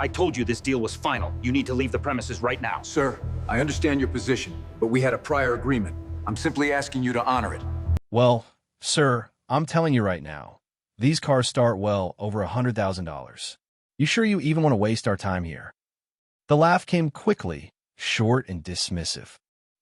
I told you this deal was final. You need to leave the premises right now. Sir, I understand your position, but we had a prior agreement. I'm simply asking you to honor it. Well, sir, I'm telling you right now, these cars start well over $100,000. You sure you even want to waste our time here? The laugh came quickly, short and dismissive.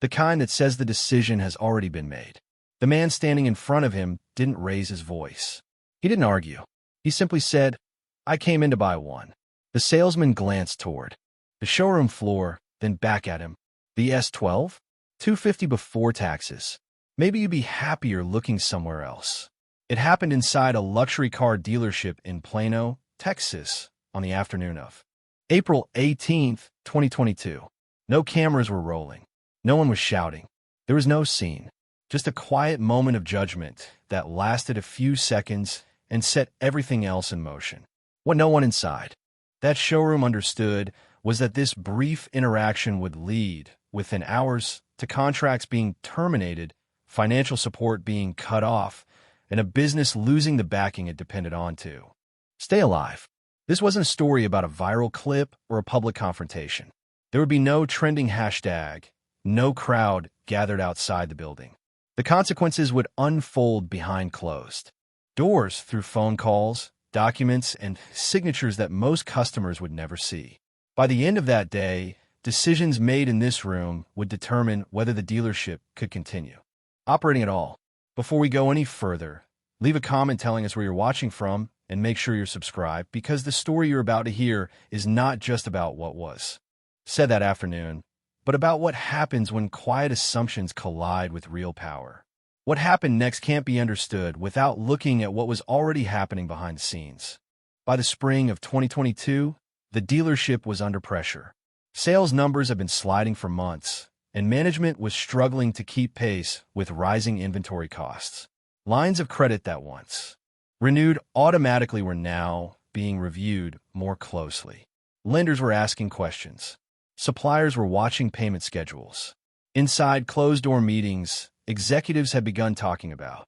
The kind that says the decision has already been made. The man standing in front of him didn't raise his voice. He didn't argue. He simply said, "I came in to buy one." The salesman glanced toward the showroom floor, then back at him. The S12? $250 before taxes. Maybe you'd be happier looking somewhere else. It happened inside a luxury car dealership in Plano, Texas, on the afternoon of April 18th, 2022. No cameras were rolling. No one was shouting. There was no scene. Just a quiet moment of judgment that lasted a few seconds and set everything else in motion. What no one inside that showroom understood was that this brief interaction would lead, within hours, to contracts being terminated, financial support being cut off, and a business losing the backing it depended on to stay alive. This wasn't a story about a viral clip or a public confrontation. There would be no trending hashtag, no crowd gathered outside the building. The consequences would unfold behind closed doors through phone calls, documents, and signatures that most customers would never see. By the end of that day, decisions made in this room would determine whether the dealership could continue operating at all. Before we go any further, leave a comment telling us where you're watching from and make sure you're subscribed, because the story you're about to hear is not just about what was said that afternoon, but about what happens when quiet assumptions collide with real power. What happened next can't be understood without looking at what was already happening behind the scenes. By the spring of 2022, the dealership was under pressure. Sales numbers had been sliding for months, and management was struggling to keep pace with rising inventory costs. Lines of credit that once renewed automatically were now being reviewed more closely. Lenders were asking questions. Suppliers were watching payment schedules. Inside closed-door meetings, executives had begun talking about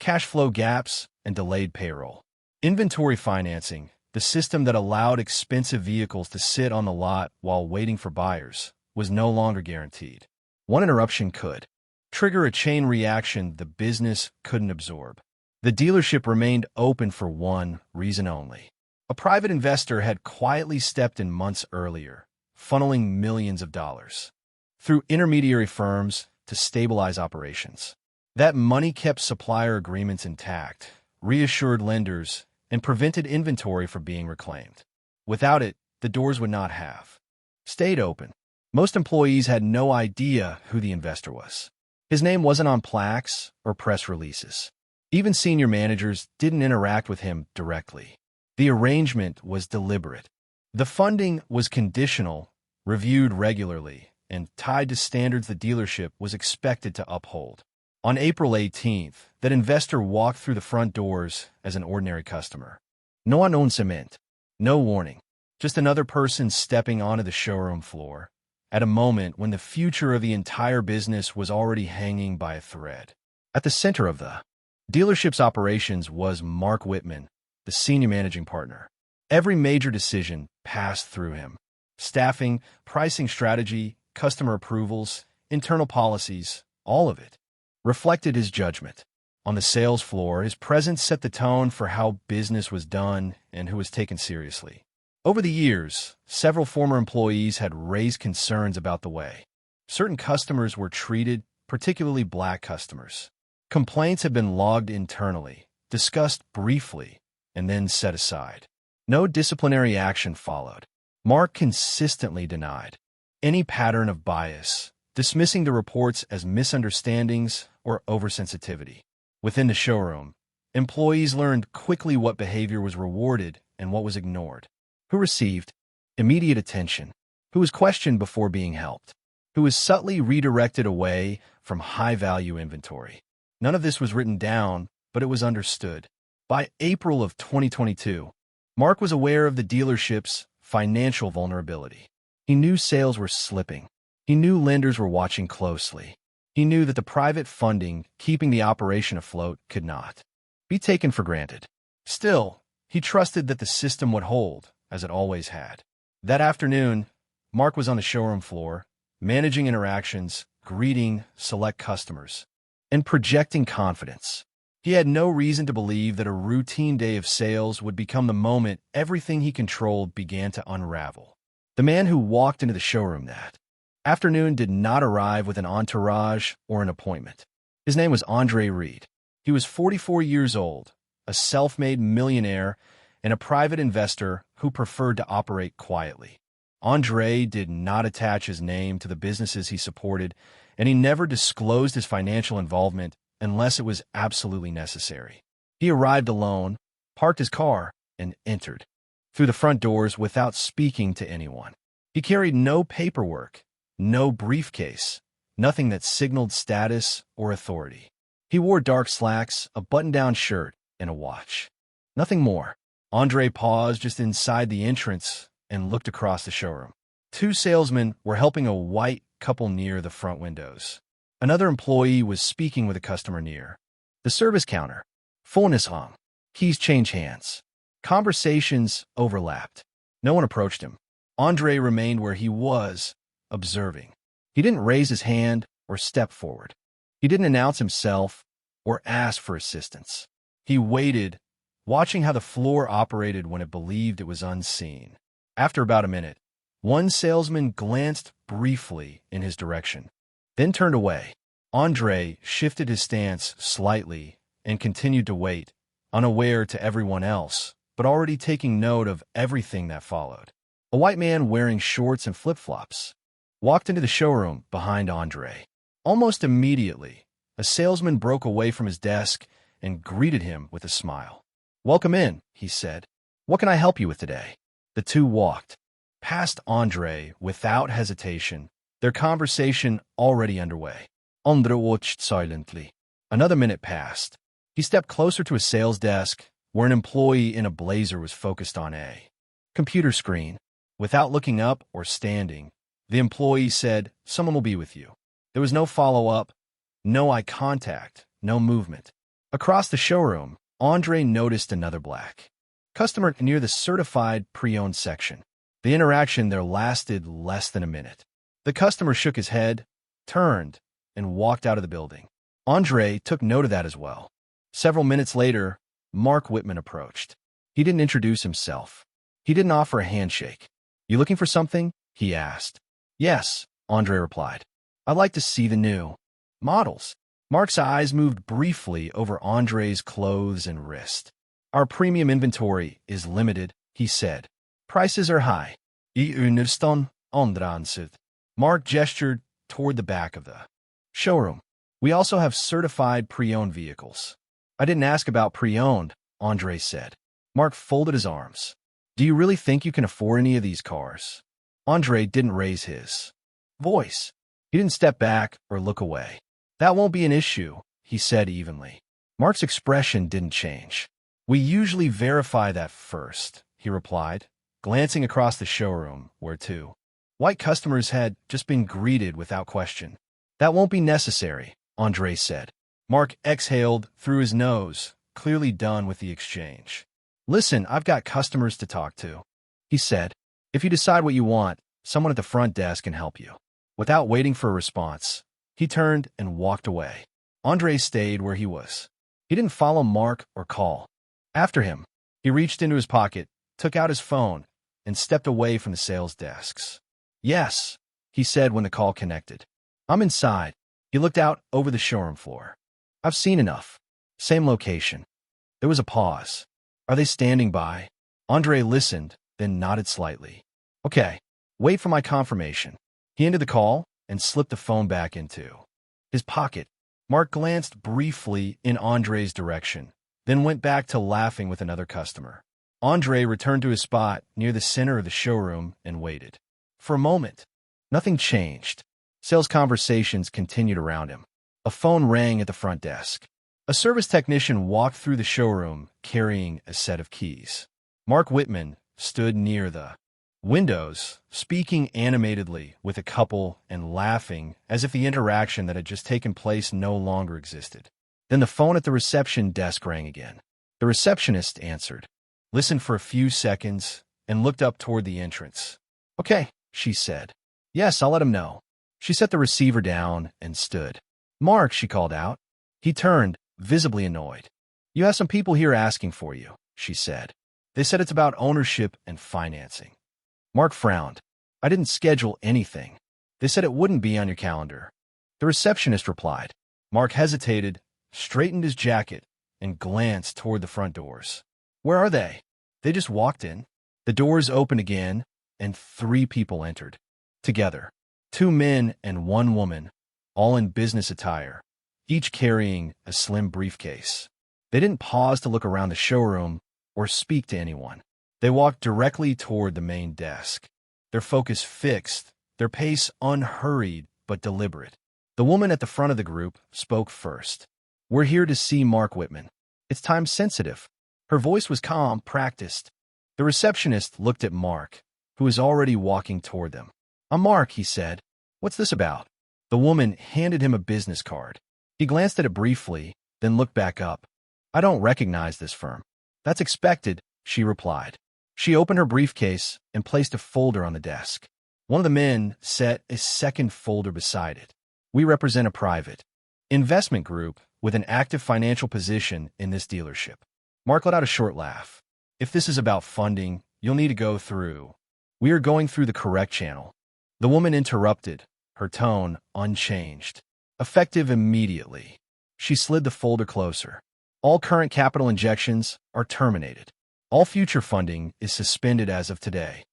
cash flow gaps and delayed payroll. Inventory financing, the system that allowed expensive vehicles to sit on the lot while waiting for buyers, was no longer guaranteed. One interruption could trigger a chain reaction the business couldn't absorb. The dealership remained open for one reason only. A private investor had quietly stepped in months earlier, funneling millions of dollars through intermediary firms to stabilize operations. That money kept supplier agreements intact, reassured lenders, and prevented inventory from being reclaimed. Without it, the doors would not have stayed open. Most employees had no idea who the investor was. His name wasn't on plaques or press releases. Even senior managers didn't interact with him directly. The arrangement was deliberate. The funding was conditional, reviewed regularly, and tied to standards the dealership was expected to uphold. On April 18th, that investor walked through the front doors as an ordinary customer. No announcement, no warning, just another person stepping onto the showroom floor at a moment when the future of the entire business was already hanging by a thread. At the center of the dealership's operations was Mark Whitman, the senior managing partner. Every major decision passed through him. Staffing, pricing strategy, customer approvals, internal policies, all of it reflected his judgment. On the sales floor, his presence set the tone for how business was done and who was taken seriously. Over the years, several former employees had raised concerns about the way certain customers were treated, particularly black customers. Complaints had been logged internally, discussed briefly, and then set aside. No disciplinary action followed. Mark consistently denied any pattern of bias, dismissing the reports as misunderstandings or oversensitivity. Within the showroom, employees learned quickly what behavior was rewarded and what was ignored. Who received immediate attention, who was questioned before being helped, who was subtly redirected away from high-value inventory. None of this was written down, but it was understood. By April of 2022, Mark was aware of the dealership's financial vulnerability. He knew sales were slipping. He knew lenders were watching closely. He knew that the private funding keeping the operation afloat could not be taken for granted. Still, he trusted that the system would hold, as it always had. That afternoon, Mark was on the showroom floor, managing interactions, greeting select customers, and projecting confidence. He had no reason to believe that a routine day of sales would become the moment everything he controlled began to unravel. The man who walked into the showroom that afternoon did not arrive with an entourage or an appointment. His name was Andre Reed. He was 44 years old, a self-made millionaire, and a private investor who preferred to operate quietly. Andre did not attach his name to the businesses he supported, and he never disclosed his financial involvement unless it was absolutely necessary. He arrived alone, parked his car, and entered through the front doors without speaking to anyone. He carried no paperwork, no briefcase, nothing that signaled status or authority. He wore dark slacks, a button-down shirt, and a watch. Nothing more. Andre paused just inside the entrance and looked across the showroom. Two salesmen were helping a white couple near the front windows. Another employee was speaking with a customer near the service counter. Fullness hung. Keys changed hands. Conversations overlapped. No one approached him. Andre remained where he was, observing. He didn't raise his hand or step forward. He didn't announce himself or ask for assistance. He waited, watching how the floor operated when it believed it was unseen. After about a minute, one salesman glanced briefly in his direction, then turned away. Andre shifted his stance slightly and continued to wait, unaware to everyone else, but already taking note of everything that followed. A white man wearing shorts and flip-flops walked into the showroom behind Andre. Almost immediately, a salesman broke away from his desk and greeted him with a smile. "Welcome in," he said. "What can I help you with today?" The two walked past Andre without hesitation, their conversation already underway. Andre watched silently. Another minute passed. He stepped closer to a sales desk where an employee in a blazer was focused on a computer screen. Without looking up or standing, the employee said, "Someone will be with you." There was no follow-up, no eye contact, no movement. Across the showroom, Andre noticed another black customer near the certified pre-owned section. The interaction there lasted less than a minute. The customer shook his head, turned, and walked out of the building. Andre took note of that as well. Several minutes later, Mark Whitman approached. He didn't introduce himself. He didn't offer a handshake. "You looking for something?" he asked. "Yes," Andre replied. "I'd like to see the new models." Mark's eyes moved briefly over Andre's clothes and wrist. "Our premium inventory is limited," he said. "Prices are high." "I understand," Andre answered. Mark gestured toward the back of the showroom. "We also have certified pre-owned vehicles." "I didn't ask about pre-owned," Andre said. Mark folded his arms. "Do you really think you can afford any of these cars?" Andre didn't raise his voice. He didn't step back or look away. "That won't be an issue," he said evenly. Mark's expression didn't change. "We usually verify that first," he replied, glancing across the showroom where two white customers had just been greeted without question. "That won't be necessary," Andre said. Mark exhaled through his nose, clearly done with the exchange. "Listen, I've got customers to talk to," he said. "If you decide what you want, someone at the front desk can help you." Without waiting for a response, he turned and walked away. Andre stayed where he was. He didn't follow Mark or call after him. He reached into his pocket, took out his phone, and stepped away from the sales desks. "Yes," he said when the call connected. "I'm inside." He looked out over the showroom floor. "I've seen enough." Same location. There was a pause. "Are they standing by?" Andre listened, then nodded slightly. "Okay, wait for my confirmation." He ended the call and slipped the phone back into his pocket. Mark glanced briefly in Andre's direction, then went back to laughing with another customer. Andre returned to his spot near the center of the showroom and waited. For a moment, nothing changed. Sales conversations continued around him. A phone rang at the front desk. A service technician walked through the showroom carrying a set of keys. Mark Whitman stood near the windows, speaking animatedly with a couple and laughing as if the interaction that had just taken place no longer existed. Then the phone at the reception desk rang again. The receptionist answered, listened for a few seconds, and looked up toward the entrance. Okay, she said. Yes, I'll let him know. She set the receiver down and stood. Mark, she called out. He turned, visibly annoyed. You have some people here asking for you, she said. They said it's about ownership and financing. Mark frowned. I didn't schedule anything. They said it wouldn't be on your calendar. The receptionist replied. Mark hesitated, straightened his jacket, and glanced toward the front doors. Where are they? They just walked in. The doors opened again, and 3 people entered. Together. 2 men and 1 woman, all in business attire, each carrying a slim briefcase. They didn't pause to look around the showroom or speak to anyone. They walked directly toward the main desk, their focus fixed, their pace unhurried but deliberate. The woman at the front of the group spoke first. We're here to see Mark Whitman. It's time sensitive. Her voice was calm, practiced. The receptionist looked at Mark, who was already walking toward them. I'm Mark, he said. What's this about? The woman handed him a business card. He glanced at it briefly, then looked back up. I don't recognize this firm. That's expected, she replied. She opened her briefcase and placed a folder on the desk. One of the men set a second folder beside it. We represent a private investment group with an active financial position in this dealership. Mark let out a short laugh. If this is about funding, you'll need to go through. We are going through the correct channel. The woman interrupted, her tone unchanged. Effective immediately. She slid the folder closer. All current capital injections are terminated. All future funding is suspended as of today.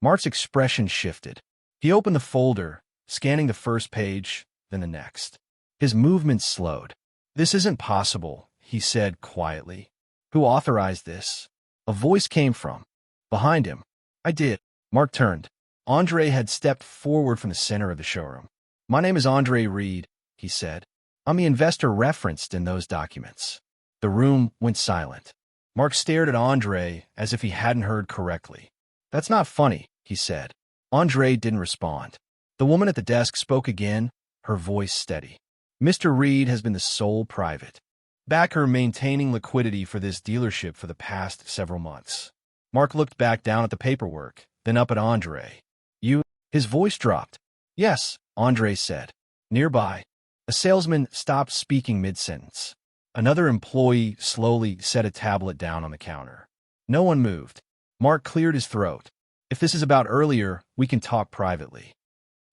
Mark's expression shifted. He opened the folder, scanning the first page, then the next. His movements slowed. This isn't possible, he said quietly. Who authorized this? A voice came from behind him. I did. Mark turned. Andre had stepped forward from the center of the showroom. My name is Andre Reed, he said. I'm the investor referenced in those documents. The room went silent. Mark stared at Andre as if he hadn't heard correctly. That's not funny, he said. Andre didn't respond. The woman at the desk spoke again, her voice steady. Mr. Reed has been the sole private backer maintaining liquidity for this dealership for the past several months. Mark looked back down at the paperwork, then up at Andre. You? His voice dropped. Yes, Andre said. Nearby, a salesman stopped speaking mid-sentence. Another employee slowly set a tablet down on the counter. No one moved. Mark cleared his throat. If this is about earlier, we can talk privately.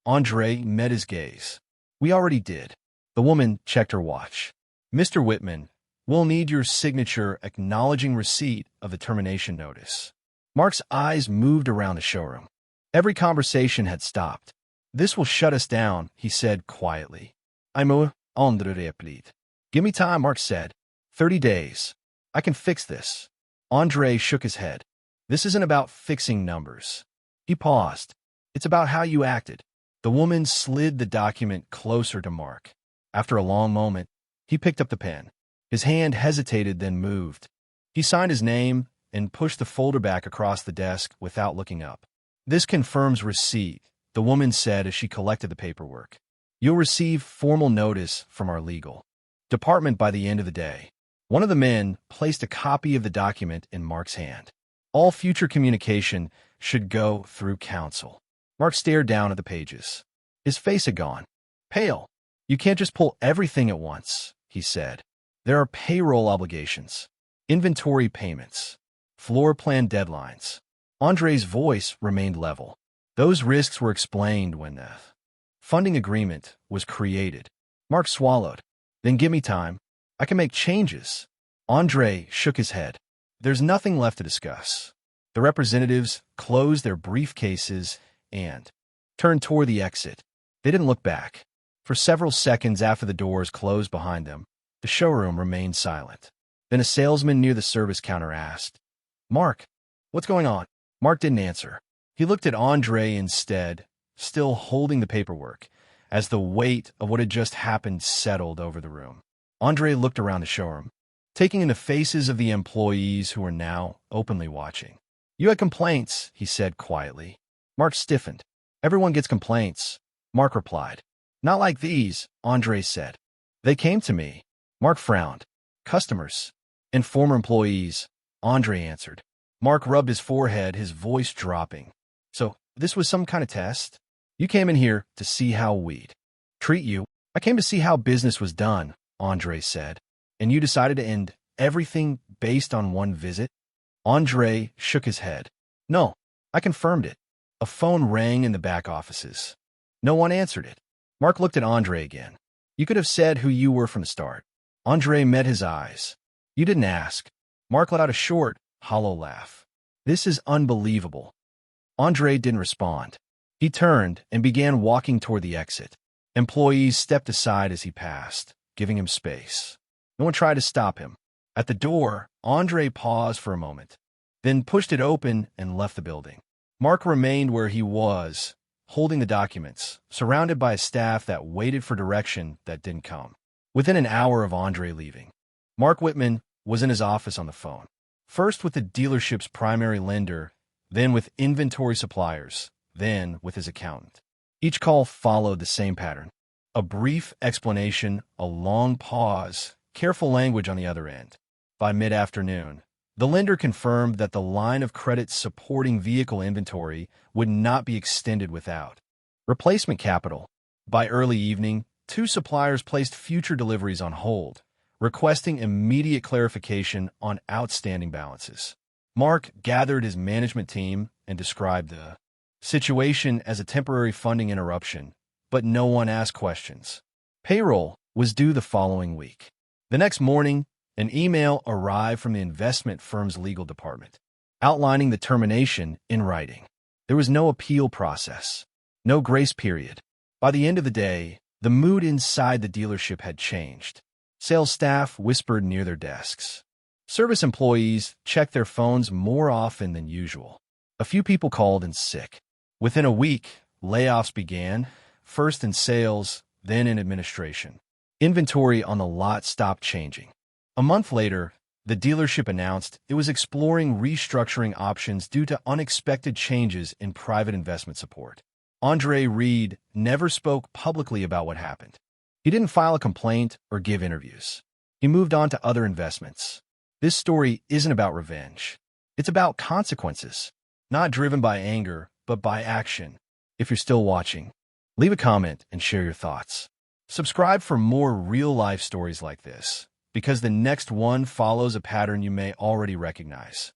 Andre met his gaze. We already did. The woman checked her watch. Mr. Whitman, we'll need your signature acknowledging receipt of the termination notice. Mark's eyes moved around the showroom. Every conversation had stopped. This will shut us down, he said quietly. I'm under replit. Give me time, Mark said. 30 days. I can fix this. Andre shook his head. This isn't about fixing numbers. He paused. It's about how you acted. The woman slid the document closer to Mark. After a long moment, he picked up the pen. His hand hesitated, then moved. He signed his name and pushed the folder back across the desk without looking up. This confirms receipt, the woman said as she collected the paperwork. You'll receive formal notice from our legal department by the end of the day. One of the men placed a copy of the document in Mark's hand. All future communication should go through counsel. Mark stared down at the pages. His face had gone pale. You can't just pull everything at once, he said. There are payroll obligations, inventory payments, floor plan deadlines. Andre's voice remained level. Those risks were explained when the funding agreement was created. Mark swallowed. Then give me time. I can make changes. Andre shook his head. There's nothing left to discuss. The representatives closed their briefcases and turned toward the exit. They didn't look back. For several seconds after the doors closed behind them, the showroom remained silent. Then a salesman near the service counter asked, Mark, what's going on? Mark didn't answer. He looked at Andre instead, still holding the paperwork, as the weight of what had just happened settled over the room. Andre looked around the showroom, taking in the faces of the employees who were now openly watching. You had complaints, he said quietly. Mark stiffened. Everyone gets complaints, Mark replied. Not like these, Andre said. They came to me. Mark frowned. Customers and former employees, Andre answered. Mark rubbed his forehead, his voice dropping. So, this was some kind of test? You came in here to see how we'd treat you. I came to see how business was done, Andre said. And you decided to end everything based on one visit? Andre shook his head. No, I confirmed it. A phone rang in the back offices. No one answered it. Mark looked at Andre again. You could have said who you were from the start. Andre met his eyes. You didn't ask. Mark let out a short, hollow laugh. This is unbelievable. Andre didn't respond. He turned and began walking toward the exit. Employees stepped aside as he passed, giving him space. No one tried to stop him. At the door, Andre paused for a moment, then pushed it open and left the building. Mark remained where he was, holding the documents, surrounded by a staff that waited for direction that didn't come. Within an hour of Andre leaving, Mark Whitman was in his office on the phone, first with the dealership's primary lender, then with inventory suppliers, then with his accountant. Each call followed the same pattern. A brief explanation, a long pause, careful language on the other end. By mid-afternoon, the lender confirmed that the line of credit supporting vehicle inventory would not be extended without replacement capital. By early evening, 2 suppliers placed future deliveries on hold, requesting immediate clarification on outstanding balances. Mark gathered his management team and described the situation as a temporary funding interruption, but no one asked questions. Payroll was due the following week. The next morning, an email arrived from the investment firm's legal department, outlining the termination in writing. There was no appeal process, no grace period. By the end of the day, the mood inside the dealership had changed. Sales staff whispered near their desks. Service employees checked their phones more often than usual. A few people called in sick. Within a week, layoffs began, first in sales, then in administration. Inventory on the lot stopped changing. A month later, the dealership announced it was exploring restructuring options due to unexpected changes in private investment support. Andre Reed never spoke publicly about what happened. He didn't file a complaint or give interviews. He moved on to other investments. This story isn't about revenge. It's about consequences, not driven by anger, but by action. If you're still watching, leave a comment and share your thoughts. Subscribe for more real-life stories like this, because the next one follows a pattern you may already recognize.